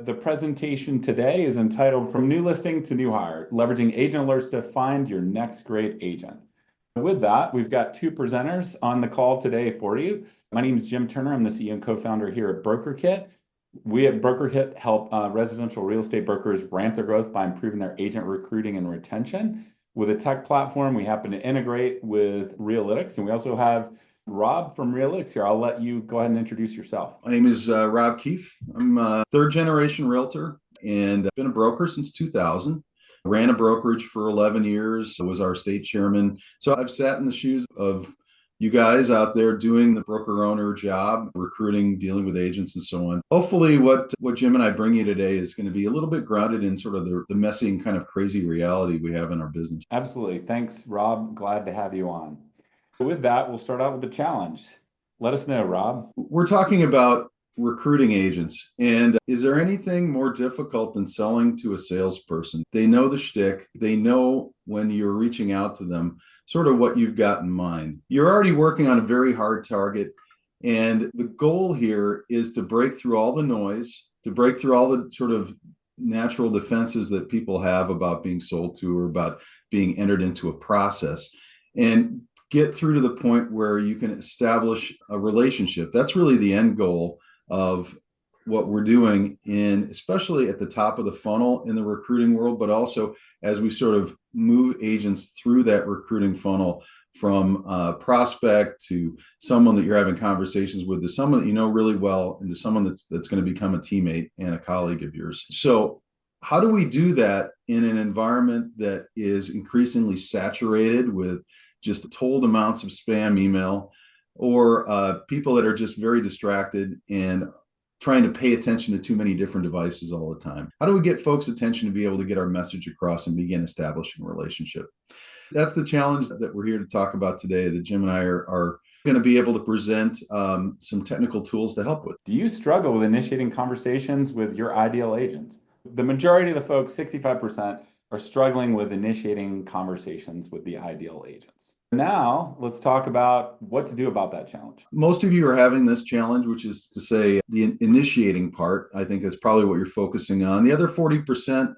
The presentation today is entitled From New Listing to New Hire, Leveraging Agent Alerts to Find Your Next Great Agent. With that, we've got two presenters on the call today for you. My name is Jim Turner. I'm the CEO and co-founder here at Brokerkit. We at Brokerkit help residential real estate brokers ramp their growth by improving their agent recruiting and retention. With a tech platform, we happen to integrate with Realytics, and we also have Rob from Realytics here. I'll let you go ahead and introduce yourself. My name is Rob Keefe. I'm a third generation realtor and I've been a broker since 2000. Ran a brokerage for 11 years, was our state chairman. So I've sat in the shoes of you guys out there doing the broker owner job, recruiting, dealing with agents and so on. Hopefully what Jim and I bring you today is going to be a little bit grounded in sort of the messy and kind of crazy reality we have in our business. Absolutely. Thanks, Rob. Glad to have you on. With that, we'll start out with the challenge. Let us know, Rob. We're talking about recruiting agents. And is there anything more difficult than selling to a salesperson? They know the shtick. They know when you're reaching out to them, sort of what you've got in mind. You're already working on a very hard target. And the goal here is to break through all the noise, to break through all the sort of natural defenses that people have about being sold to or about being entered into a process, and get through to the point where you can establish a relationship. That's really the end goal of what we're doing, especially at the top of the funnel in the recruiting world, but also as we sort of move agents through that recruiting funnel from prospect to someone that you're having conversations with, to someone that you know really well, and to someone that's going to become a teammate and a colleague of yours. So how do we do that in an environment that is increasingly saturated with just told amounts of spam email, or people that are just very distracted and trying to pay attention to too many different devices all the time? How do we get folks' attention to be able to get our message across and begin establishing a relationship? That's the challenge that we're here to talk about today, that Jim and I are going to be able to present some technical tools to help with. Do you struggle with initiating conversations with your ideal agents? The majority of the folks, 65%, are struggling with initiating conversations with the ideal agents. Now, let's talk about what to do about that challenge. Most of you are having this challenge, which is to say the initiating part. I think that's probably what you're focusing on. The other 40%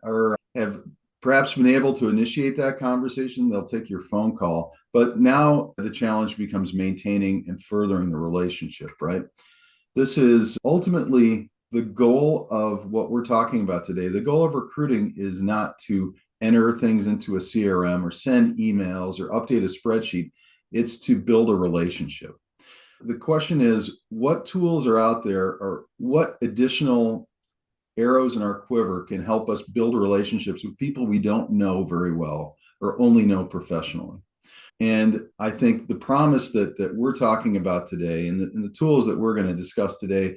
have perhaps been able to initiate that conversation. They'll take your phone call. But now the challenge becomes maintaining and furthering the relationship, right? This is ultimately the goal of what we're talking about today. The goal of recruiting is not to enter things into a CRM or send emails or update a spreadsheet. It's to build a relationship. The question is, what tools are out there, or what additional arrows in our quiver can help us build relationships with people we don't know very well or only know professionally? And I think the promise that we're talking about today, and the tools that we're going to discuss today,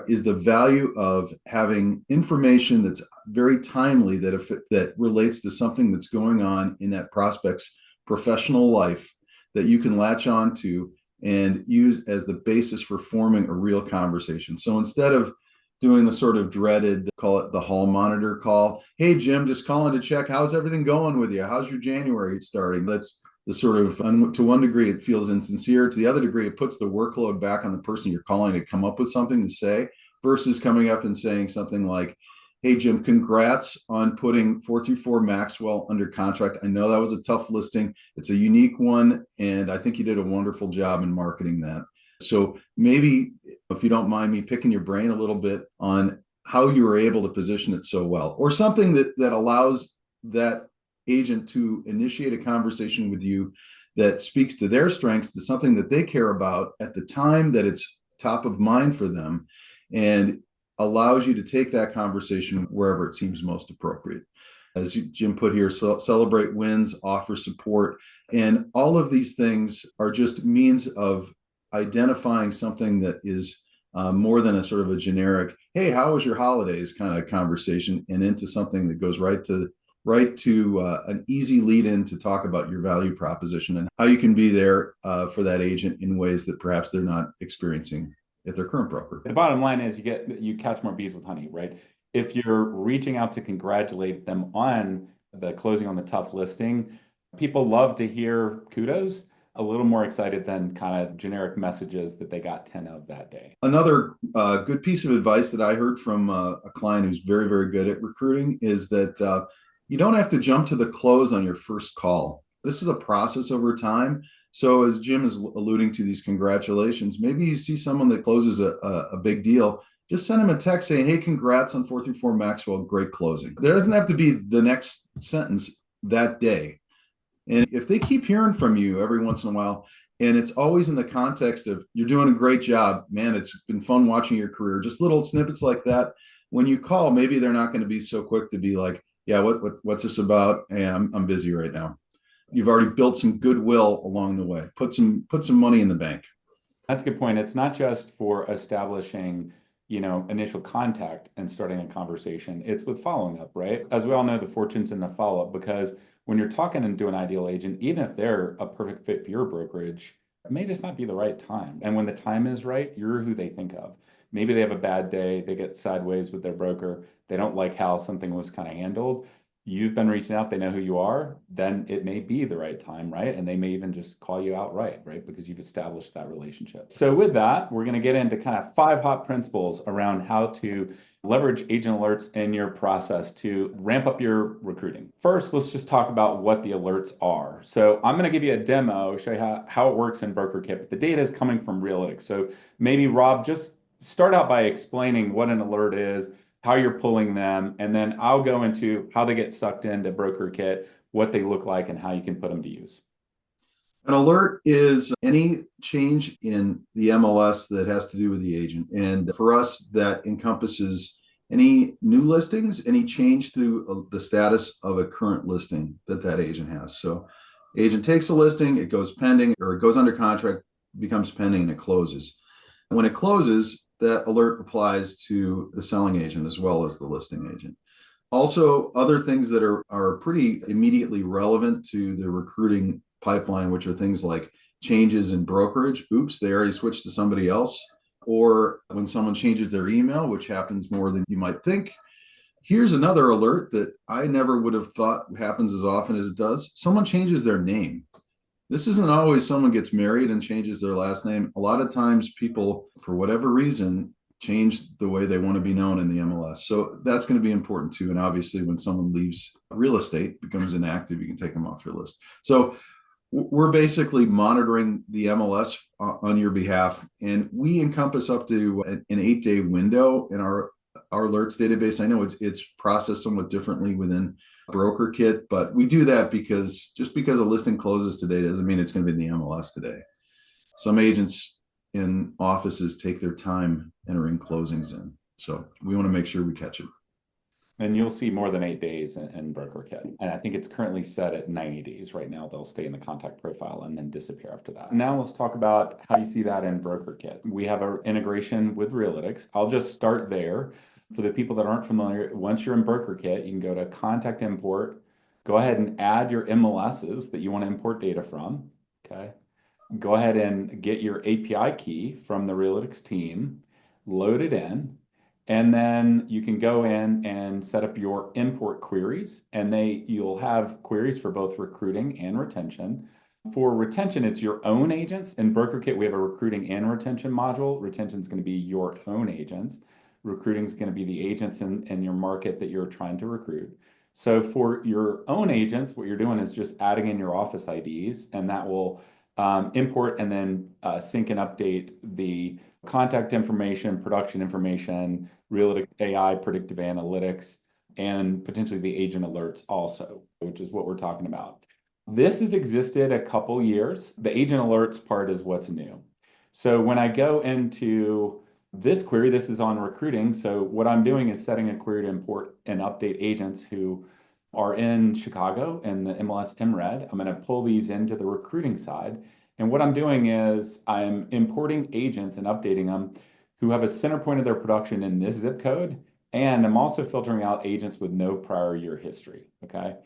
is the value of having information that's very timely, that relates to something that's going on in that prospect's professional life, that you can latch on to and use as the basis for forming a real conversation. So instead of doing the sort of dreaded, call it the hall monitor call, hey, Jim, just calling to check, how's everything going with you? How's your January starting? That's the sort of, to one degree, it feels insincere. To the other degree, it puts the workload back on the person you're calling to come up with something to say, versus coming up and saying something like, hey, Jim, congrats on putting 434 Maxwell under contract. I know that was a tough listing. It's a unique one, and I think you did a wonderful job in marketing that. So maybe, if you don't mind me picking your brain a little bit on how you were able to position it so well, or something that allows that agent to initiate a conversation with you that speaks to their strengths, to something that they care about at the time that it's top of mind for them, and allows you to take that conversation wherever it seems most appropriate. As Jim put here, celebrate wins, offer support. And all of these things are just means of identifying something that is more than a sort of a generic, hey, how was your holidays kind of conversation, and into something that goes right to an easy lead in to talk about your value proposition and how you can be there for that agent in ways that perhaps they're not experiencing at their current broker. The bottom line is you catch more bees with honey, right? If you're reaching out to congratulate them on the closing on the tough listing, people love to hear kudos. a little more excited than kind of generic messages that they got 10 of that day. Another good piece of advice that I heard from a client who's very, very good at recruiting is that you don't have to jump to the close on your first call. This is a process over time. So as Jim is alluding to, these congratulations, maybe you see someone that closes a big deal, just send them a text saying, hey, congrats on 434 Maxwell, great closing. There doesn't have to be the next sentence that day. And if they keep hearing from you every once in a while, and it's always in the context of you're doing a great job, man, it's been fun watching your career, just little snippets like that. When you call, maybe they're not going to be so quick to be like, yeah, what's this about? Hey, I'm busy right now. You've already built some goodwill along the way. Put some money in the bank. That's a good point. It's not just for establishing, initial contact and starting a conversation. It's with following up, right? As we all know, the fortune's in the follow-up, because when you're talking to an ideal agent, even if they're a perfect fit for your brokerage, it may just not be the right time. And when the time is right, you're who they think of. Maybe they have a bad day, they get sideways with their broker, they don't like how something was kind of handled. You've been reaching out, they know who you are, then it may be the right time, right? And they may even just call you outright, right? Because you've established that relationship. So with that, we're going to get into kind of 5 hot principles around how to leverage agent alerts in your process to ramp up your recruiting. First, let's just talk about what the alerts are. So I'm going to give you a demo, show you how it works in Brokerkit, but the data is coming from Realytics. So maybe Rob, just start out by explaining what an alert is, how you're pulling them, and then I'll go into how they get sucked into Brokerkit, what they look like, and how you can put them to use. An alert is any change in the MLS that has to do with the agent. And for us, that encompasses any new listings, any change to the status of a current listing that agent has. So agent takes a listing, it goes pending, or it goes under contract, becomes pending, and it closes. And when it closes, that alert applies to the selling agent as well as the listing agent. Also, other things that are pretty immediately relevant to the recruiting pipeline, which are things like changes in brokerage. Oops, they already switched to somebody else. Or when someone changes their email, which happens more than you might think. Here's another alert that I never would have thought happens as often as it does. Someone changes their name. This isn't always someone gets married and changes their last name. A lot of times people, for whatever reason, change the way they want to be known in the MLS. So that's going to be important too. And obviously when someone leaves real estate, becomes inactive, you can take them off your list. So we're basically monitoring the MLS on your behalf. And we encompass up to an 8-day window in our alerts database. I know it's processed somewhat differently within Brokerkit, but we do that because just because a listing closes today doesn't mean it's going to be in the MLS today. Some agents in offices take their time entering closings in. So we want to make sure we catch it. And you'll see more than 8 days in Brokerkit. And I think it's currently set at 90 days right now. They'll stay in the contact profile and then disappear after that. Now let's talk about how you see that in Brokerkit. We have our integration with Realytics. I'll just start there. For the people that aren't familiar, once you're in Brokerkit, you can go to Contact Import, go ahead and add your MLSs that you want to import data from, okay? Go ahead and get your API key from the Realytics team, load it in, and then you can go in and set up your import queries, and you'll have queries for both recruiting and retention. For retention, it's your own agents. In Brokerkit, we have a recruiting and retention module. Retention is going to be your own agents. Recruiting is going to be the agents in your market that you're trying to recruit. So for your own agents, what you're doing is just adding in your office IDs, and that will import and then sync and update the contact information, production information, Realytics AI, predictive analytics, and potentially the agent alerts also, which is what we're talking about. This has existed a couple years. The agent alerts part is what's new. So when I go into this query, this is on recruiting. So what I'm doing is setting a query to import and update agents who are in Chicago and the MLS MRED. I'm going to pull these into the recruiting side. And what I'm doing is I'm importing agents and updating them who have a center point of their production in this zip code. And I'm also filtering out agents with no prior year history, okay?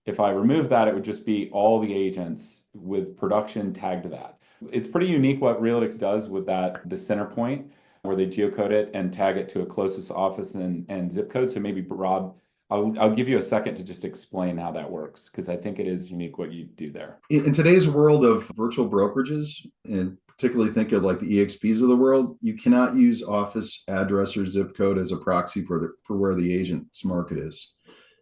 If I remove that, it would just be all the agents with production tagged to that. It's pretty unique what Realytics does with the center point, where they geocode it and tag it to a closest office and zip code. So maybe Rob, I'll give you a second to just explain how that works, because I think it is unique what you do there. In today's world of virtual brokerages, and particularly think of like the EXPs of the world, you cannot use office address or zip code as a proxy for where the agent's market is.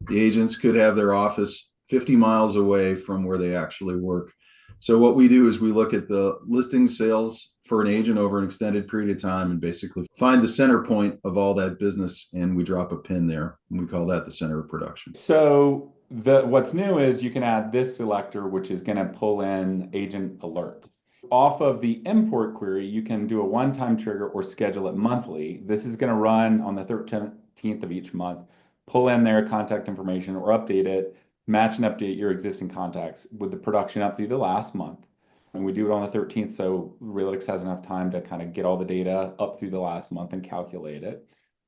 The agents could have their office 50 miles away from where they actually work. So what we do is we look at the listing sales for an agent over an extended period of time and basically find the center point of all that business, and we drop a pin there, and we call that the center of production. So what's new is you can add this selector, which is going to pull in agent alert. Off of the import query, you can do a one-time trigger or schedule it monthly. This is going to run on the 13th of each month. Pull in their contact information or update it, match and update your existing contacts with the production up through the last month. And we do it on the 13th, so Realix has enough time to kind of get all the data up through the last month and calculate it.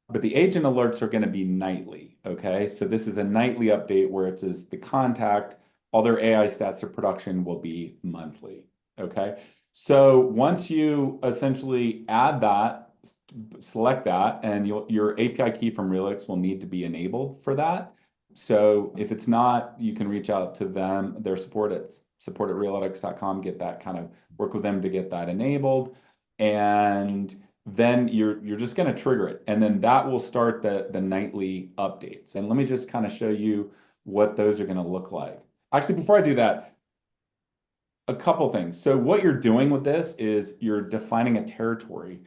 But the agent alerts are going to be nightly, okay? So this is a nightly update where it says the contact, all their AI stats or production will be monthly, okay? So once you essentially add that, select that, and your API key from Realix will need to be enabled for that. So if it's not, you can reach out to them, their support at realix.com, get that kind of work with them to get that enabled. And then you're just going to trigger it. And then that will start the nightly updates. And let me just kind of show you what those are going to look like. Actually, before I do that, a couple things. So what you're doing with this is you're defining a territory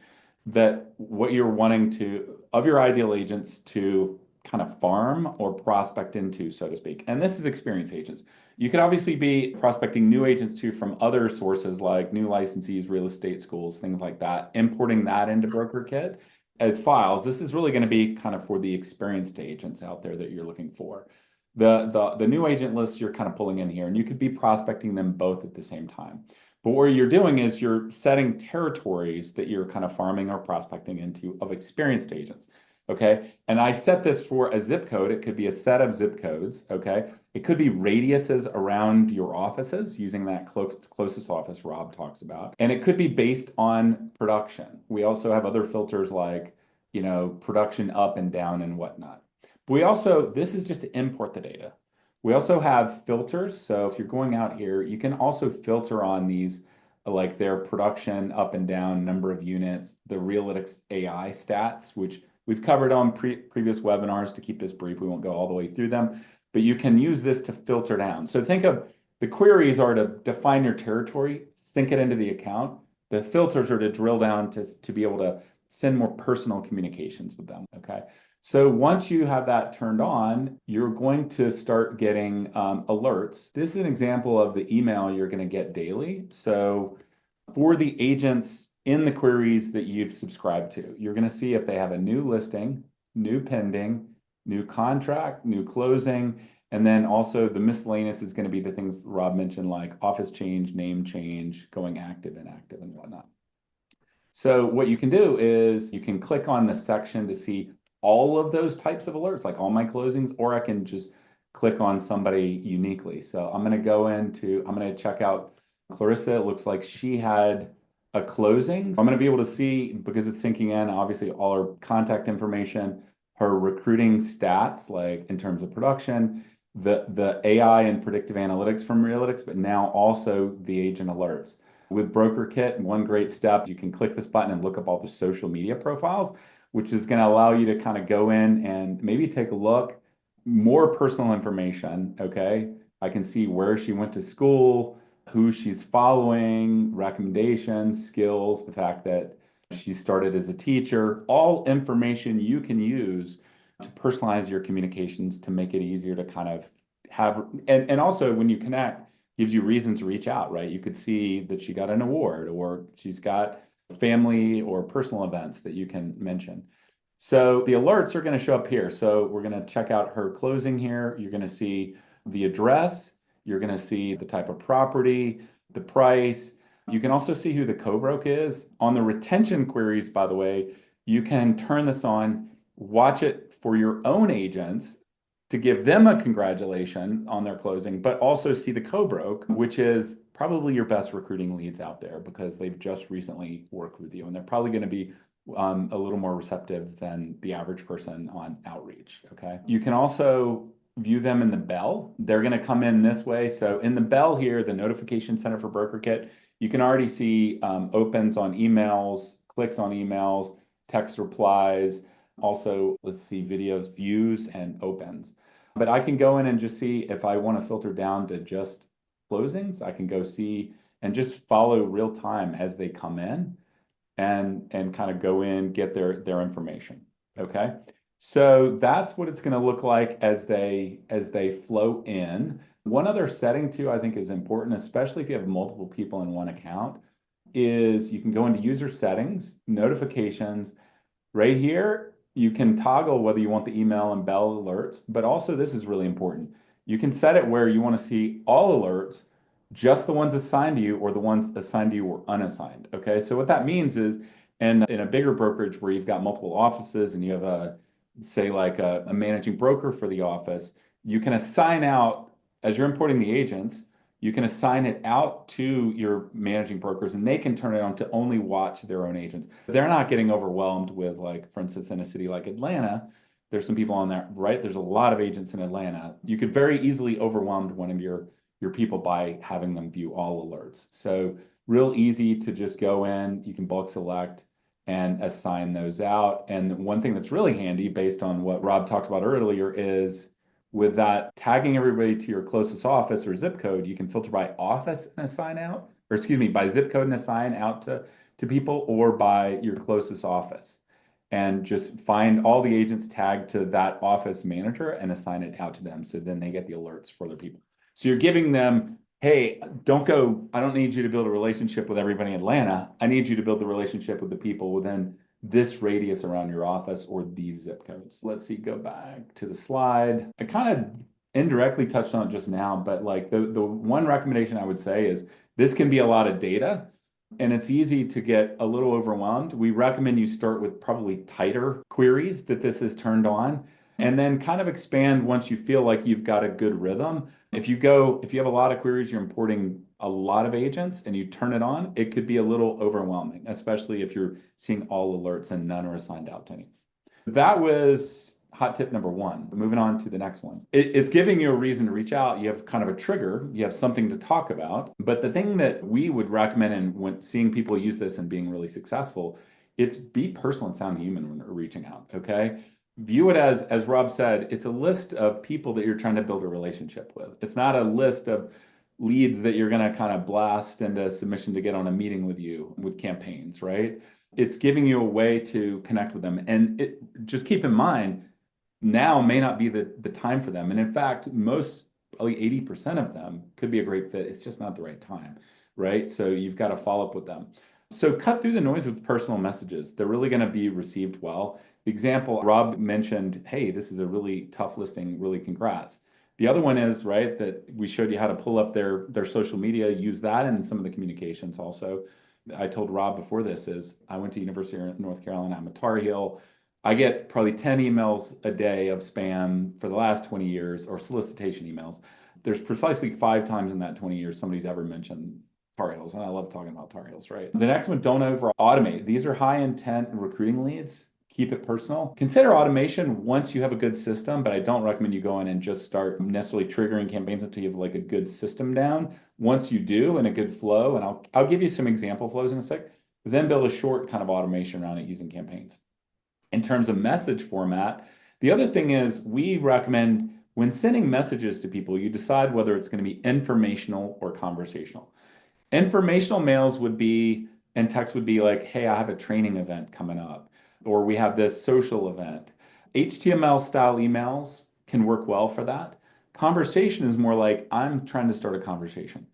that what you're wanting to, of your ideal agents to kind of farm or prospect into, so to speak. And this is experienced agents. You could obviously be prospecting new agents too from other sources like new licensees, real estate schools, things like that, importing that into Brokerkit as files. This is really going to be kind of for the experienced agents out there that you're looking for. The new agent list you're kind of pulling in here, and you could be prospecting them both at the same time. But what you're doing is you're setting territories that you're kind of farming or prospecting into of experienced agents. Okay, and I set this for a zip code. It could be a set of zip codes. Okay, it could be radiuses around your offices using that closest office Rob talks about. And it could be based on production. We also have other filters like, production up and down and whatnot. But we also, this is just to import the data. We also have filters. So if you're going out here, you can also filter on these, like their production up and down, number of units, the Realytics AI stats, which we've covered on previous webinars. To keep this brief, we won't go all the way through them, but you can use this to filter down. So think of the queries are to define your territory, sync it into the account. The filters are to drill down to be able to send more personal communications with them, okay? So once you have that turned on, you're going to start getting alerts. This is an example of the email you're going to get daily. So for the agents in the queries that you've subscribed to, you're going to see if they have a new listing, new pending, new contract, new closing, and then also the miscellaneous is going to be the things Rob mentioned, like office change, name change, going active, inactive, and whatnot. So what you can do is you can click on the section to see all of those types of alerts, like all my closings, or I can just click on somebody uniquely. So I'm going to check out Clarissa. It looks like she had a closing. I'm going to be able to see, because it's syncing in, obviously all her contact information, her recruiting stats, like in terms of production, the AI and predictive analytics from Realytics, but now also the agent alerts. With Brokerkit, one great step, you can click this button and look up all the social media profiles, which is going to allow you to kind of go in and maybe take a look, more personal information, okay? I can see where she went to school, who she's following, recommendations, skills, the fact that she started as a teacher, all information you can use to personalize your communications to make it easier to kind of have, and also when you connect, gives you reason to reach out, right? You could see that she got an award or she's got family or personal events that you can mention. So the alerts are going to show up here. So we're going to check out her closing here. You're going to see the address. You're going to see the type of property, the price. You can also see who the co-broke is. On the retention queries, by the way, you can turn this on, watch it for your own agents to give them a congratulation on their closing, but also see the co-broke, which is probably your best recruiting leads out there because they've just recently worked with you and they're probably going to be a little more receptive than the average person on outreach, okay? You can also view them in the bell. They're going to come in this way. So in the bell here, the notification center for Brokerkit, you can already see opens on emails, clicks on emails, text replies. Also, let's see, videos, views, and opens. But I can go in and just see if I want to filter down to just closings. I can go see and just follow real time as they come in and kind of go in, get their information. Okay. So that's what it's going to look like as they flow in. One other setting too, I think is important, especially if you have multiple people in one account, is you can go into user settings, notifications. Right here, you can toggle whether you want the email and bell alerts, but also this is really important. You can set it where you want to see all alerts, just the ones assigned to you or the ones assigned to you or unassigned. Okay, so what that means is, in a bigger brokerage where you've got multiple offices and you have say like a managing broker for the office, you can assign out, as you're importing the agents, you can assign it out to your managing brokers and they can turn it on to only watch their own agents. They're not getting overwhelmed with, like, for instance, in a city like Atlanta, there's some people on there, right? There's a lot of agents in Atlanta. You could very easily overwhelm one of your people by having them view all alerts. So real easy to just go in, you can bulk select and assign those out. And one thing that's really handy based on what Rob talked about earlier is with that tagging everybody to your closest office or zip code, you can filter by office and assign out, or excuse me, by zip code and assign out to people, or by your closest office. And just find all the agents tagged to that office manager and assign it out to them. So then they get the alerts for their people. So you're giving them, hey, I don't need you to build a relationship with everybody in Atlanta. I need you to build the relationship with the people within this radius around your office or these zip codes. Let's see, go back to the slide. I kind of indirectly touched on it just now, but like the one recommendation I would say is this can be a lot of data and it's easy to get a little overwhelmed. We recommend you start with probably tighter queries that this is turned on, and then kind of expand once you feel like you've got a good rhythm. If you have a lot of queries, you're importing a lot of agents and you turn it on, it could be a little overwhelming, especially if you're seeing all alerts and none are assigned out to any. That was hot tip number one. Moving on to the next one. It's giving you a reason to reach out. You have kind of a trigger, you have something to talk about. But the thing that we would recommend, and when seeing people use this and being really successful, it's be personal and sound human when you're reaching out, okay? View it as Rob said, it's a list of people that you're trying to build a relationship with. It's not a list of leads that you're going to kind of blast into submission to get on a meeting with you with campaigns, right? It's giving you a way to connect with them. And just keep in mind, now may not be the time for them. And in fact, probably 80% of them could be a great fit. It's just not the right time, right? So you've got to follow up with them. So cut through the noise with personal messages. They're really going to be received well. The example Rob mentioned, hey, this is a really tough listing, really congrats. The other one is, right, that we showed you how to pull up their social media, use that in some of the communications also. I told Rob before this is I went to University of North Carolina. I'm a Tar Heel. I get probably 10 emails a day of spam for the last 20 years, or solicitation emails. There's precisely 5 times in that 20 years somebody's ever mentioned Tar Heels, and I love talking about Tar Heels, right? The next one, don't over automate. These are high intent recruiting leads. Keep it personal. Consider automation once you have a good system, but I don't recommend you go in and just start necessarily triggering campaigns until you have like a good system down. Once you do and a good flow, and I'll give you some example flows in a sec, then build a short kind of automation around it using campaigns. In terms of message format, the other thing is we recommend when sending messages to people, you decide whether it's going to be informational or conversational. Informational mails would be, and text would be like, hey, I have a training event coming up, or we have this social event. HTML style emails can work well for that. Conversation is more like, I'm trying to start a conversation.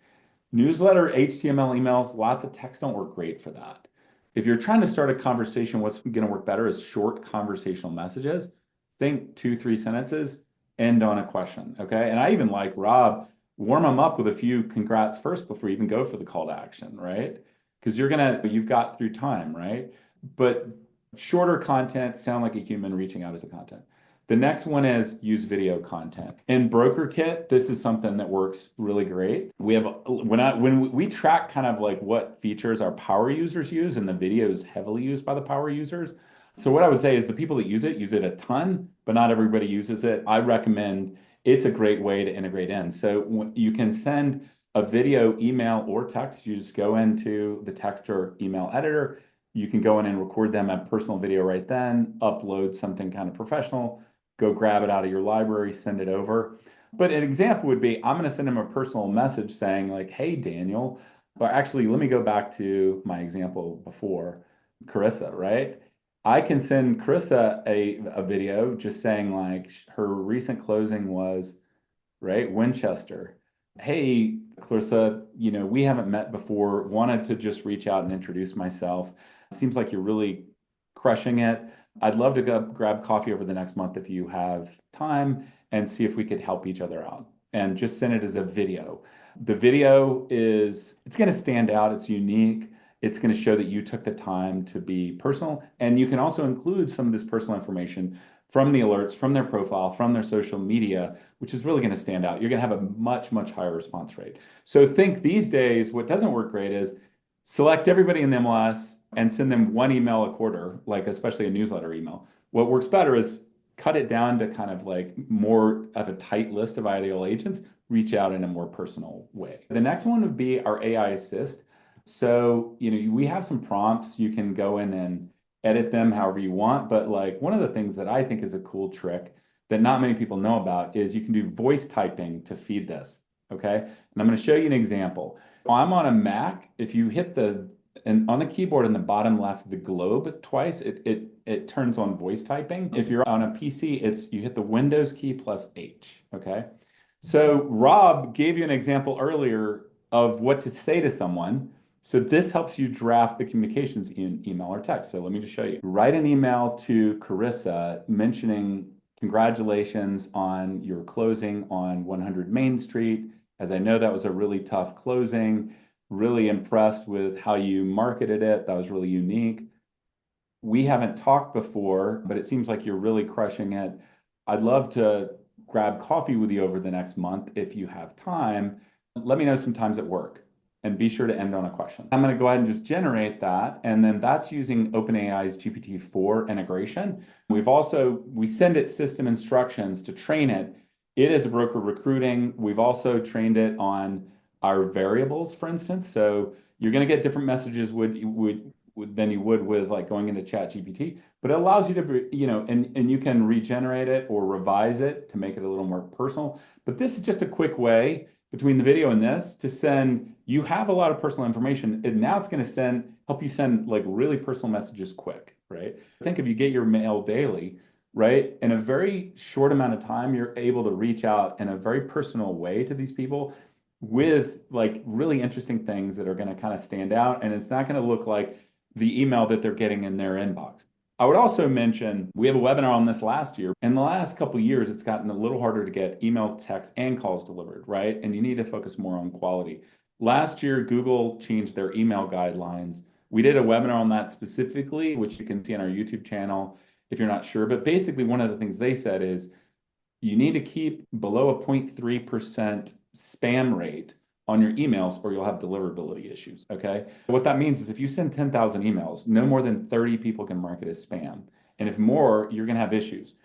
Newsletter, HTML emails, lots of text don't work great for that. If you're trying to start a conversation, what's going to work better is short conversational messages. Think 2-3 sentences, end on a question, okay? And I even like Rob, warm them up with a few congrats first before you even go for the call to action, right? Because you've got through time, right? But shorter content, sound like a human reaching out as a content. The next one is use video content. In Brokerkit, this is something that works really great. We have when we track kind of like what features our power users use, and the video is heavily used by the power users. So what I would say is the people that use it a ton, but not everybody uses it. I recommend it's a great way to integrate in. So you can send a video, email, or text. You just go into the text or email editor. You can go in and record them a personal video right then, upload something kind of professional, go grab it out of your library, send it over. But an example would be, I'm going to send them a personal message saying like, hey, Daniel, or actually, let me go back to my example before, Carissa, right? I can send Carissa a video just saying like her recent closing was, right, Winchester. Hey, Clarissa, we haven't met before. Wanted to just reach out and introduce myself. Seems like you're really crushing it. I'd love to go grab coffee over the next month if you have time and see if we could help each other out. And just send it as a video. The video it's going to stand out. It's unique. It's going to show that you took the time to be personal. And you can also include some of this personal information from the alerts, from their profile, from their social media, which is really going to stand out. You're going to have a much, much higher response rate. So think these days, what doesn't work great is select everybody in the MLS and send them one email a quarter, like especially a newsletter email. What works better is cut it down to kind of like more of a tight list of ideal agents, reach out in a more personal way. The next one would be our AI assist. So, we have some prompts. You can go in and edit them however you want. But like one of the things that I think is a cool trick that not many people know about is you can do voice typing to feed this. Okay. And I'm going to show you an example. I'm on a Mac. If you hit and on the keyboard in the bottom left, the globe twice, it turns on voice typing. If you're on a PC, you hit the Windows key plus H. Okay. So Rob gave you an example earlier of what to say to someone. So this helps you draft the communications in email or text. So let me just show you. Write an email to Carissa mentioning congratulations on your closing on 100 Main Street. As I know that was a really tough closing, really impressed with how you marketed it. That was really unique. We haven't talked before, but it seems like you're really crushing it. I'd love to grab coffee with you over the next month if you have time. Let me know some times at work. And be sure to end on a question. I'm going to go ahead and just generate that. And then that's using OpenAI's GPT-4 integration. We send it system instructions to train it. It is a broker recruiting. We've also trained it on our variables, for instance. So you're going to get different messages than you would with like going into ChatGPT, but it allows you to, and you can regenerate it or revise it to make it a little more personal. But this is just a quick way between the video and this to send, you have a lot of personal information, and now it's going to help you send like really personal messages quick, right? Think if you get your mail daily, right? In a very short amount of time, you're able to reach out in a very personal way to these people with like really interesting things that are going to kind of stand out. And it's not going to look like the email that they're getting in their inbox. I would also mention we have a webinar on this last year. In the last couple of years, it's gotten a little harder to get email, text, and calls delivered, right? And you need to focus more on quality. Last year, Google changed their email guidelines. We did a webinar on that specifically, which you can see on our YouTube channel if you're not sure. But basically, one of the things they said is you need to keep below a 0.3% spam rate on your emails or you'll have deliverability issues, okay? What that means is if you send 10,000 emails, no more than 30 people can mark it as spam. And if more, you're gonna have issues.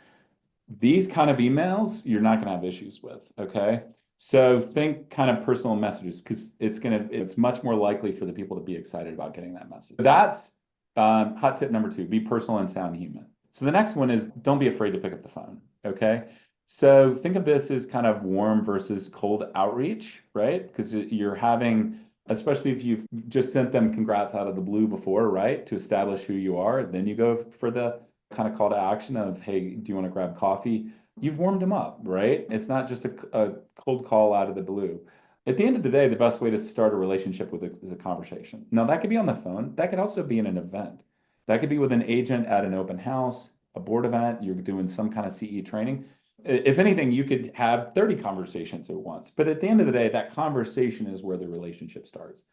These kind of emails, you're not gonna have issues with, okay? So think kind of personal messages because it's much more likely for the people to be excited about getting that message. That's hot tip number 2, be personal and sound human. So the next one is don't be afraid to pick up the phone, okay? So think of this as kind of warm versus cold outreach, right? Because you're having, especially if you've just sent them congrats out of the blue before, right? To establish who you are. Then you go for the kind of call to action of, hey, do you want to grab coffee? You've warmed them up, right? It's not just a cold call out of the blue. At the end of the day, the best way to start a relationship with is a conversation. Now, that could be on the phone. That could also be in an event. That could be with an agent at an open house, a board event. You're doing some kind of CE training. If anything, you could have 30 conversations at once. But at the end of the day, that conversation is where the relationship starts.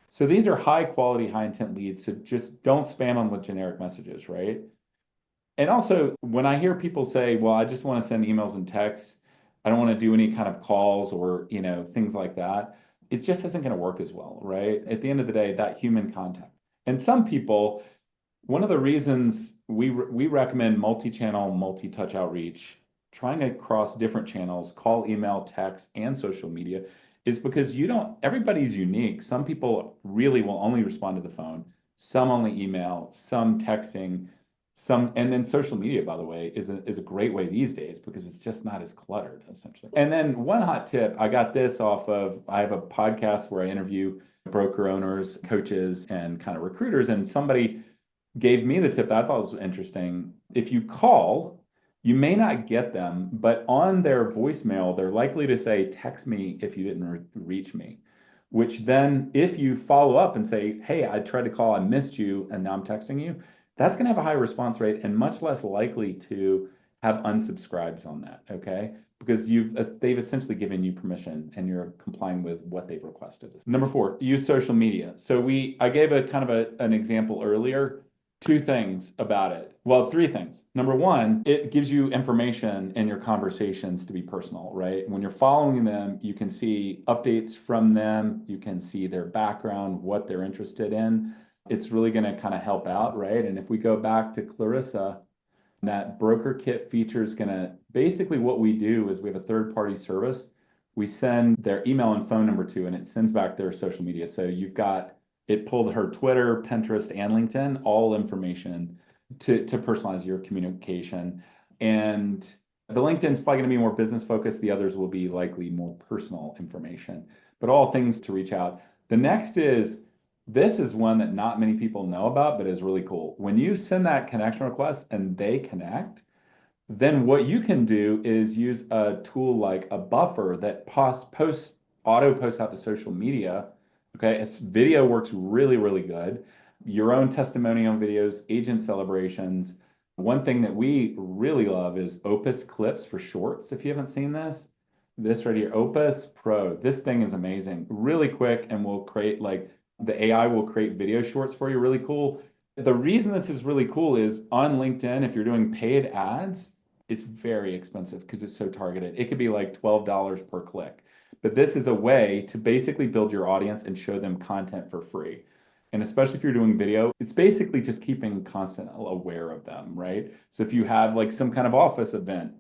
So these are high quality, high intent leads. So just don't spam them with generic messages, right? And also, when I hear people say, well, I just want to send emails and texts, I don't want to do any kind of calls or, things like that, it just isn't going to work as well, right? At the end of the day, that human contact. And some people, one of the reasons we recommend multi-channel, multi-touch outreach, trying to cross different channels, call, email, text, and social media, is because everybody's unique. Some people really will only respond to the phone, some only email, some texting, and then social media, by the way, is a great way these days because it's just not as cluttered, essentially. And then one hot tip, I got this I have a podcast where I interview broker owners, coaches, and kind of recruiters, and somebody gave me the tip that I thought was interesting. If you call, you may not get them, but on their voicemail, they're likely to say, text me if you didn't reach me. Which then, if you follow up and say, hey, I tried to call, I missed you, and now I'm texting you, that's going to have a high response rate and much less likely to have unsubscribes on that, okay? Because they've essentially given you permission and you're complying with what they've requested. Number 4, use social media. So I gave a kind of an example earlier. 2 things about it. Well, 3 things. Number 1, it gives you information in your conversations to be personal, right? When you're following them, you can see updates from them. You can see their background, what they're interested in. It's really going to kind of help out, right? And if we go back to Clarissa, that Brokerkit feature is going to basically, what we do is we have a third-party service. We send their email and phone number to, and it sends back their social media. So it pulled her Twitter, Pinterest, and LinkedIn, all information to personalize your communication. And the LinkedIn's probably going to be more business focused. The others will be likely more personal information, but all things to reach out. The next this is one that not many people know about, but is really cool. When you send that connection request and they connect, then what you can do is use a tool like a buffer that auto posts out to social media. Okay, video works really, really good. Your own testimonial videos, agent celebrations. One thing that we really love is Opus Clips for Shorts. If you haven't seen this right here, Opus Pro. This thing is amazing, really quick, and will create the AI will create video shorts for you, really cool. The reason this is really cool is on LinkedIn, if you're doing paid ads, it's very expensive because it's so targeted. It could be like $12 per click. But this is a way to basically build your audience and show them content for free. And especially if you're doing video, it's basically just keeping constant aware of them, right? So if you have like some kind of office event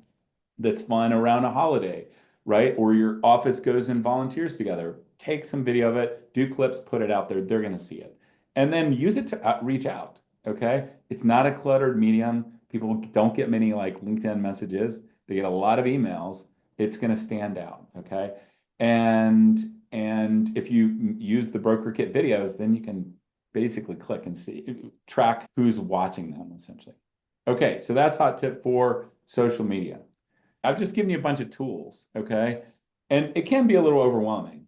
that's fun around a holiday, right? Or your office goes and volunteers together, take some video of it, do clips, put it out there. They're going to see it. And then use it to reach out, okay? It's not a cluttered medium. People don't get many like LinkedIn messages. They get a lot of emails. It's going to stand out, okay? And if you use the Brokerkit videos, then you can basically click and track who's watching them, essentially. Okay, so that's hot tip for social media. I've just given you a bunch of tools, okay? And it can be a little overwhelming.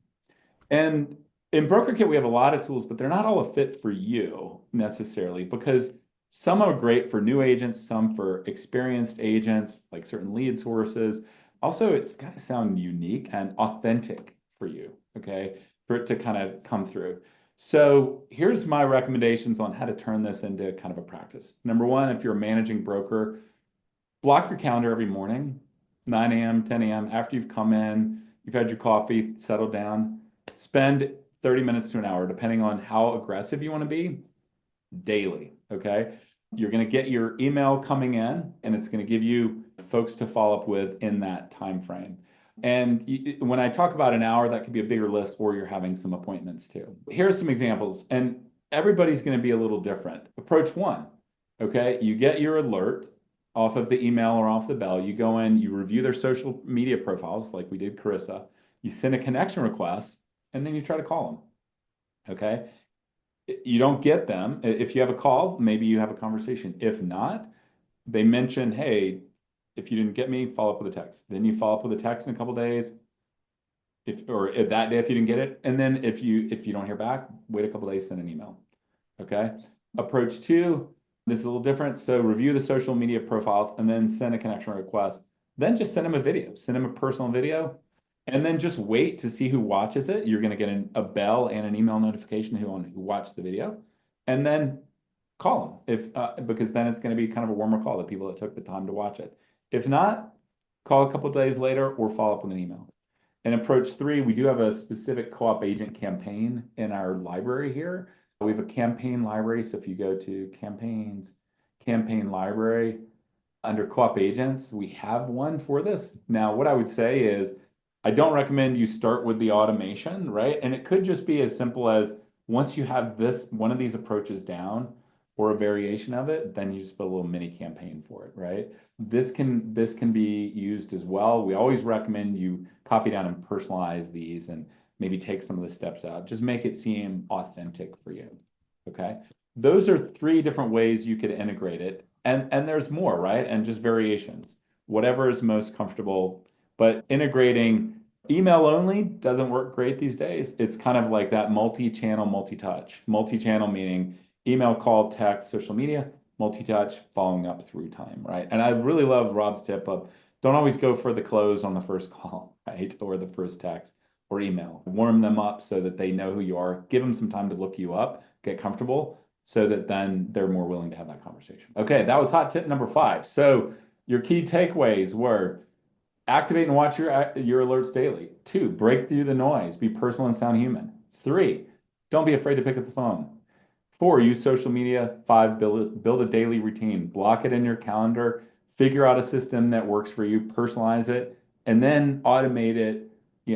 And in Brokerkit, we have a lot of tools, but they're not all a fit for you necessarily, because some are great for new agents, some for experienced agents, like certain lead sources. Also, it's got to sound unique and authentic for you, okay, for it to kind of come through. So here's my recommendations on how to turn this into kind of a practice. Number 1, if you're a managing broker, block your calendar every morning, 9 a.m., 10 a.m., after you've come in, you've had your coffee, settled down, spend 30 minutes to an hour, depending on how aggressive you want to be, daily, okay? You're going to get your email coming in, and it's going to give you folks to follow up with in that time frame. And when I talk about an hour, that could be a bigger list, or you're having some appointments too. Here's some examples, and everybody's going to be a little different. Approach 1, okay? You get your alert off of the email or off the bell. You go in, you review their social media profiles, like we did Carissa. You send a connection request, and then you try to call them, okay? You don't get them. If you have a call, maybe you have a conversation. If not, they mention, hey, if you didn't get me, follow up with a text. Then you follow up with a text in a couple days, or that day if you didn't get it. And then if you don't hear back, wait a couple days, send an email, okay? Approach 2, this is a little different. So review the social media profiles and then send a connection request. Then just send them a video, send them a personal video, and then just wait to see who watches it. You're going to get a bell and an email notification who watched the video. And then call them because then it's going to be kind of a warmer call, the people that took the time to watch it. If not, call a couple of days later or follow up with an email. And approach 3, we do have a specific co-op agent campaign in our library here. We have a campaign library. So if you go to campaigns, campaign library, under co-op agents, we have one for this. Now, what I would say is, I don't recommend you start with the automation, right? And it could just be as simple as once you have one of these approaches down or a variation of it, then you just put a little mini campaign for it, right? This can be used as well. We always recommend you copy down and personalize these and maybe take some of the steps out. Just make it seem authentic for you, okay? Those are 3 different ways you could integrate it. And there's more, right? And just variations, whatever is most comfortable. But integrating email only doesn't work great these days. It's kind of like that multi-channel, multi-touch. Multi-channel meaning email, call, text, social media, multi-touch, following up through time, right? And I really love Rob's tip of don't always go for the close on the first call, right? Or the first text or email. Warm them up so that they know who you are. Give them some time to look you up, get comfortable, so that then they're more willing to have that conversation. Okay, that was hot tip number 5. So your key takeaways were activate and watch your alerts daily. 2, break through the noise, be personal and sound human. 3, don't be afraid to pick up the phone. 4, use social media. 5, build a daily routine, block it in your calendar, figure out a system that works for you, personalize it, and then automate it,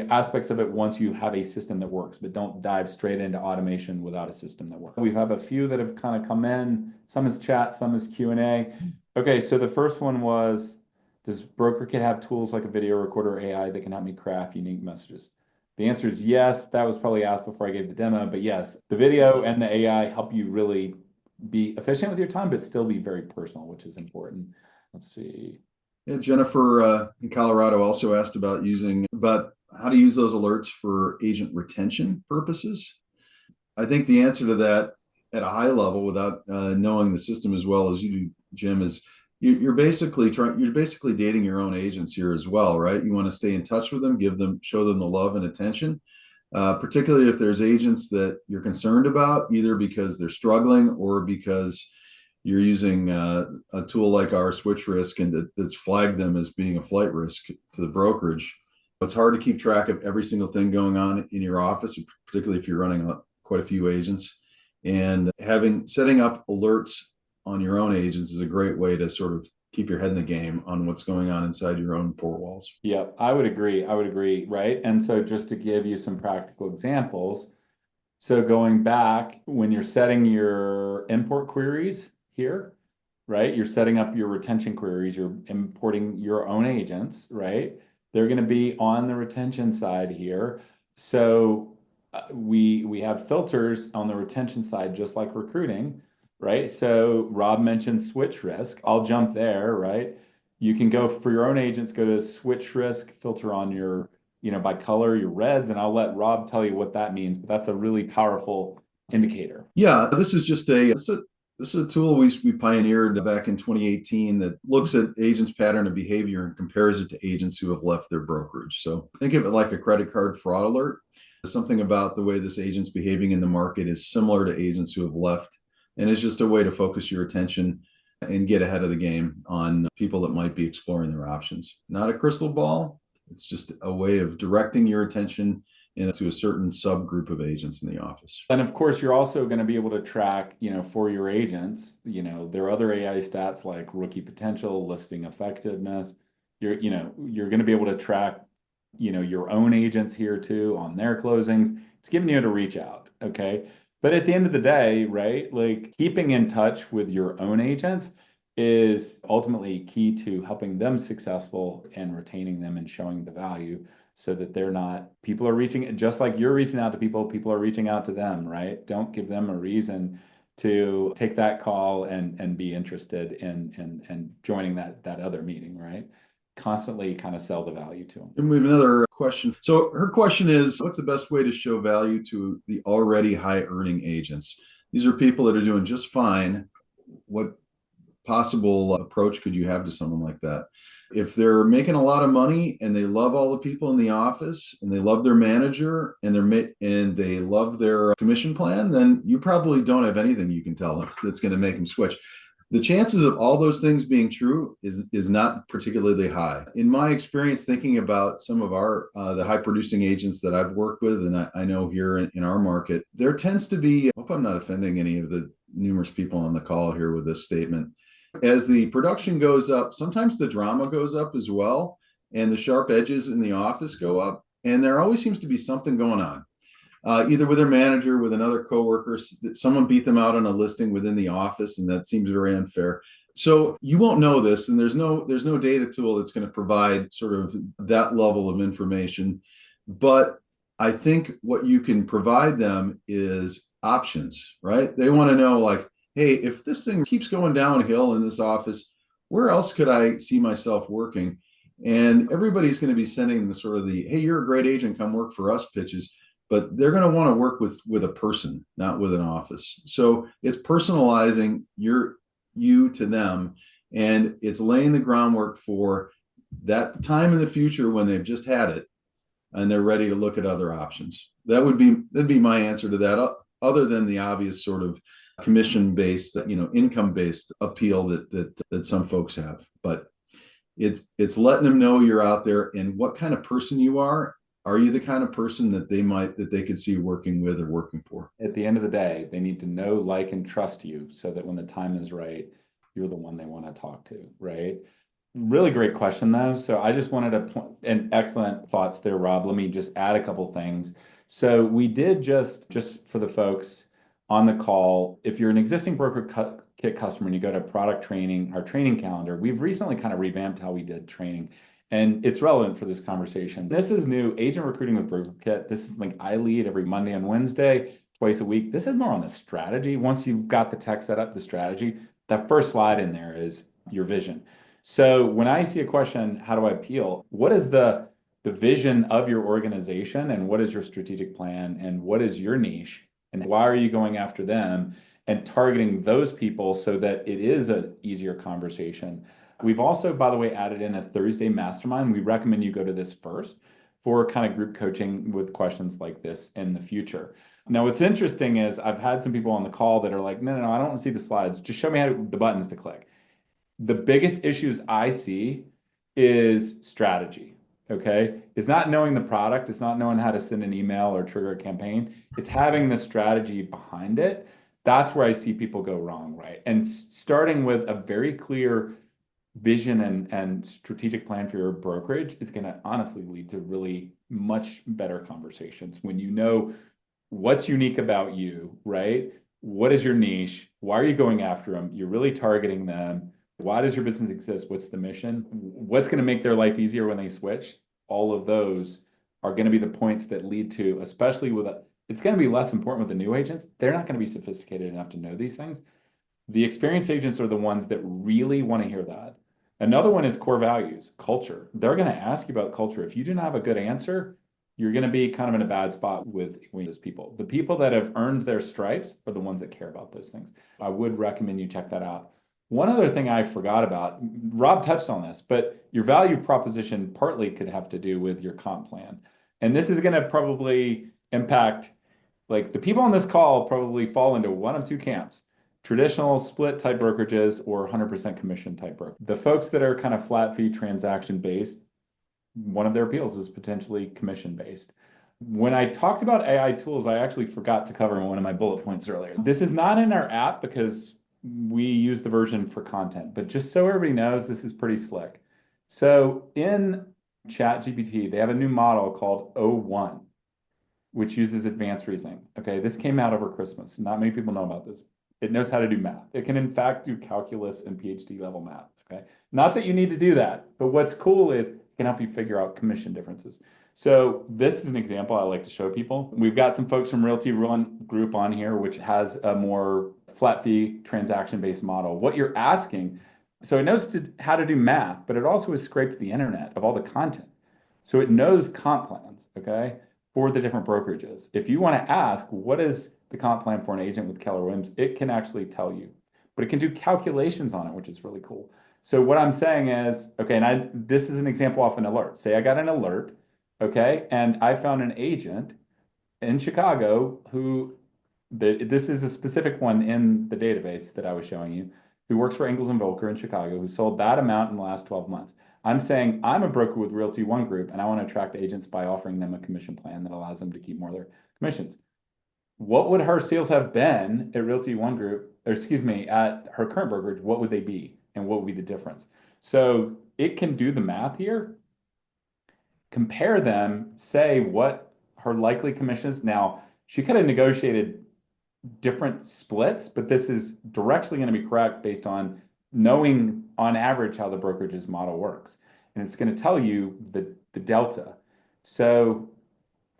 aspects of it once you have a system that works, but don't dive straight into automation without a system that works. We have a few that have kind of come in. Some is chat, some is Q&A. Okay, so the first one was, does Brokerkit have tools like a video recorder AI that can help me craft unique messages? The answer is yes. That was probably asked before I gave the demo, but yes, the video and the AI help you really be efficient with your time, but still be very personal, which is important. Let's see. Yeah, Jennifer in Colorado also asked about how to use those alerts for agent retention purposes. I think the answer to that at a high level, without knowing the system as well as you do, Jim, is you're basically dating your own agents here as well, right? You want to stay in touch with them, show them the love and attention, particularly if there's agents that you're concerned about, either because they're struggling or because you're using a tool like our switch risk and that's flagged them as being a flight risk to the brokerage. It's hard to keep track of every single thing going on in your office, particularly if you're running quite a few agents. And setting up alerts on your own agents is a great way to sort of keep your head in the game on what's going on inside your own four walls. Yeah, I would agree, right? And so just to give you some practical examples, so going back, when you're setting your import queries here, right? You're setting up your retention queries, you're importing your own agents, right? They're going to be on the retention side here. So we have filters on the retention side, just like recruiting, right? So Rob mentioned switch risk. I'll jump there, right? You can go for your own agents, go to switch risk, filter on your, by color, your reds, and I'll let Rob tell you what that means, but that's a really powerful indicator. Yeah, this is a tool we pioneered back in 2018 that looks at agents' pattern of behavior and compares it to agents who have left their brokerage. So think of it like a credit card fraud alert. Something about the way this agent's behaving in the market is similar to agents who have left. And it's just a way to focus your attention and get ahead of the game on people that might be exploring their options. Not a crystal ball. It's just a way of directing your attention into a certain subgroup of agents in the office. And of course, you're also going to be able to track, for your agents, there are other AI stats like rookie potential, listing effectiveness. You're going to be able to track, your own agents here too on their closings. It's giving you to reach out. Okay. But at the end of the day, right, like keeping in touch with your own agents is ultimately key to helping them successful and retaining them and showing the value so that people are reaching, just like you're reaching out to people are reaching out to them, right? Don't give them a reason to take that call and be interested in joining that other meeting, right? Constantly kind of sell the value to them. And we have another question. So her question is, what's the best way to show value to the already high earning agents? These are people that are doing just fine. What possible approach could you have to someone like that? If they're making a lot of money and they love all the people in the office and they love their manager and and they love their commission plan, then you probably don't have anything you can tell them that's going to make them switch. The chances of all those things being true is not particularly high. In my experience, thinking about some of our the high producing agents that I've worked with, and I know here in our market, there tends to be. I hope I'm not offending any of the numerous people on the call here with this statement. As the production goes up, sometimes the drama goes up as well, and the sharp edges in the office go up, and there always seems to be something going on. Either with their manager, with another coworker, someone beat them out on a listing within the office, and that seems very unfair. So you won't know this, and there's no data tool that's going to provide sort of that level of information. But I think what you can provide them is options, right? They want to know, like, hey, if this thing keeps going downhill in this office, where else could I see myself working? And everybody's going to be sending them sort of the, hey, you're a great agent, come work for us pitches, but they're going to want to work with a person, not with an office. So it's personalizing you to them, and it's laying the groundwork for that time in the future when they've just had it and they're ready to look at other options. That'd be my answer to that, other than the obvious sort of commission based, income based appeal that some folks have. But it's letting them know you're out there and what kind of person you are. Are you the kind of person that they could see working with or working for? At the end of the day, they need to know, like, and trust you so that when the time is right, you're the one they want to talk to, right? Really great question, though. So I just wanted to point, and excellent thoughts there, Rob. Let me just add a couple things. So we did just for the folks on the call, if you're an existing Brokerkit customer and you go to product training, our training calendar, we've recently kind of revamped how we did training. And it's relevant for this conversation. This is new, agent recruiting with Brokerkit. This is like I lead every Monday and Wednesday, twice a week. This is more on the strategy. Once you've got the tech set up, the strategy, that first slide in there is your vision. So when I see a question, how do I appeal? What is the vision of your organization, and what is your strategic plan, and what is your niche, and why are you going after them and targeting those people so that it is an easier conversation? We've also, by the way, added in a Thursday mastermind. We recommend you go to this first for kind of group coaching with questions like this in the future. Now, what's interesting is I've had some people on the call that are like, no, I don't want to see the slides. Just show me the buttons to click. The biggest issues I see is strategy, okay? It's not knowing the product. It's not knowing how to send an email or trigger a campaign. It's having the strategy behind it. That's where I see people go wrong, right? And starting with a very clear vision and strategic plan for your brokerage is going to honestly lead to really much better conversations when you know what's unique about you, right? What is your niche? Why are you going after them? You're really targeting them. Why does your business exist? What's the mission? What's going to make their life easier when they switch? All of those are going to be the points that lead to, especially it's going to be less important with the new agents. They're not going to be sophisticated enough to know these things. The experienced agents are the ones that really want to hear that. Another one is core values, culture. They're going to ask you about culture. If you didn't have a good answer, you're going to be kind of in a bad spot with those people. The people that have earned their stripes are the ones that care about those things. I would recommend you check that out. One other thing I forgot about, Rob touched on this, but your value proposition partly could have to do with your comp plan. And this is going to probably impact, like, the people on this call probably fall into one of two camps: traditional split type brokerages or 100% commission type broker. The folks that are kind of flat fee transaction based, one of their appeals is potentially commission based. When I talked about AI tools, I actually forgot to cover in one of my bullet points earlier. This is not in our app because we use the version for content, but just so everybody knows, this is pretty slick. So in ChatGPT, they have a new model called O1, which uses advanced reasoning. Okay, this came out over Christmas. Not many people know about this. It knows how to do math. It can, in fact, do calculus and PhD level math. Okay, not that you need to do that, but what's cool is it can help you figure out commission differences. So this is an example I like to show people. We've got some folks from Realty Run Group on here, which has a more flat fee transaction-based model. What you're asking, so it knows how to do math, but it also has scraped the internet of all the content. So it knows comp plans, okay, for the different brokerages. If you want to ask, what is the comp plan for an agent with Keller Williams, it can actually tell you, but it can do calculations on it, which is really cool. So what I'm saying is, okay, and this is an example off an alert. Say I got an alert, okay, and I found an agent in Chicago who this is a specific one in the database that I was showing you, who works for Ingalls and Volker in Chicago, who sold that amount in the last 12 months. I'm saying I'm a broker with Realty One Group, and I want to attract agents by offering them a commission plan that allows them to keep more of their commissions. What would her sales have been at Realty One Group, or excuse me, at her current brokerage? What would they be, and what would be the difference? So it can do the math here, compare them, say what her likely commission is. Now, she could have negotiated different splits, but this is directly going to be correct based on knowing on average how the brokerage's model works. And it's going to tell you the delta. So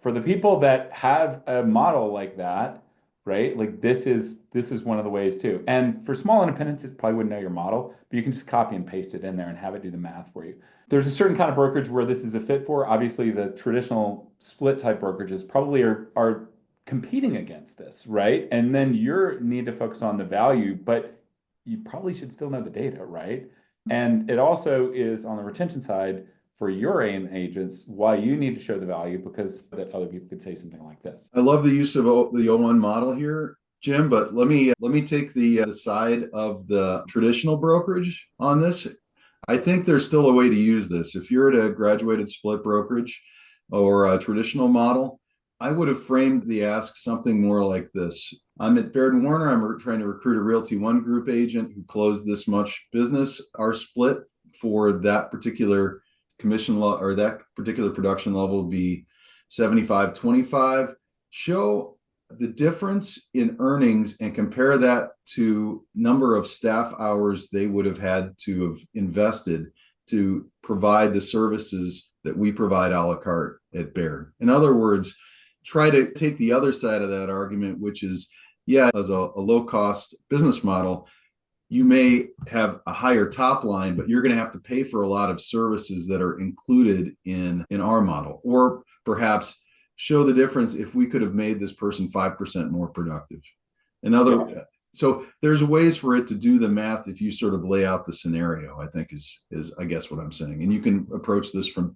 for the people that have a model like that, right? Like this is one of the ways too. And for small independents, it probably wouldn't know your model, but you can just copy and paste it in there and have it do the math for you. There's a certain kind of brokerage where this is a fit for. Obviously, the traditional split type brokerages probably are competing against this, right? And then you need to focus on the value, but you probably should still know the data, right? And it also is on the retention side for your aim agents why you need to show the value, because that other people could say something like this. I love the use of the O1 model here, Jim, but let me take the side of the traditional brokerage on this. I think there's still a way to use this. If you're at a graduated split brokerage or a traditional model, I would have framed the ask something more like this. I'm at Baird & Warner. I'm trying to recruit a Realty One Group agent who closed this much business. Our split for that particular commission or that particular production level would be 75-25. Show the difference in earnings and compare that to number of staff hours they would have had to have invested to provide the services that we provide a la carte at Baird. In other words, try to take the other side of that argument, which is, yeah, as a low-cost business model, you may have a higher top line, but you're going to have to pay for a lot of services that are included in our model. Or perhaps show the difference if we could have made this person 5% more productive. So there's ways for it to do the math if you sort of lay out the scenario, I think is I guess what I'm saying. And you can approach this from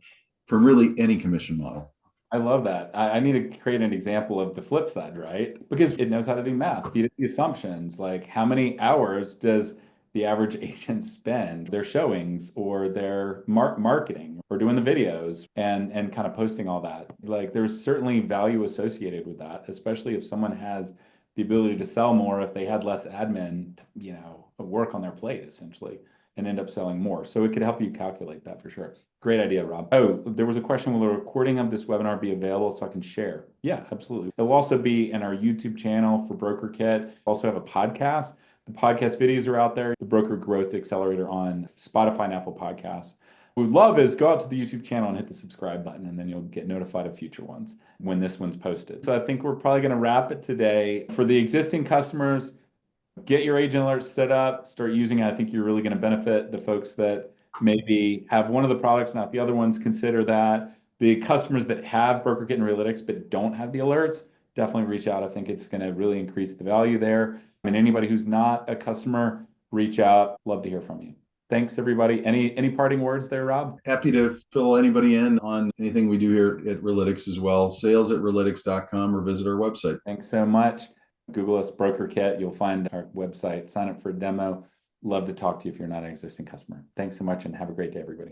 really any commission model. I love that. I need to create an example of the flip side, right? Because it knows how to do math, feed it the assumptions, like how many hours does the average agent spend their showings or their marketing or doing the videos and kind of posting all that. Like there's certainly value associated with that, especially if someone has the ability to sell more if they had less admin, work on their plate essentially and end up selling more. So it could help you calculate that for sure. Great idea, Rob. Oh, there was a question, will a recording of this webinar be available so I can share? Yeah, absolutely. It'll also be in our YouTube channel for Brokerkit. Also have a podcast. The podcast videos are out there. The Broker Growth Accelerator on Spotify and Apple Podcasts. What we'd love is go out to the YouTube channel and hit the subscribe button, and then you'll get notified of future ones when this one's posted. So I think we're probably going to wrap it today. For the existing customers, get your agent alerts set up, start using it. I think you're really going to benefit the folks that maybe have one of the products, not the other ones. Consider that. The customers that have Brokerkit and Realytics but don't have the alerts, definitely reach out. I think it's going to really increase the value there. And anybody who's not a customer, reach out. Love to hear from you. Thanks, everybody. Any parting words there, Rob? Happy to fill anybody in on anything we do here at Realytics as well. sales@realytics.com or visit our website. Thanks so much. Google us, Brokerkit. You'll find our website. Sign up for a demo. Love to talk to you if you're not an existing customer. Thanks so much and have a great day, everybody.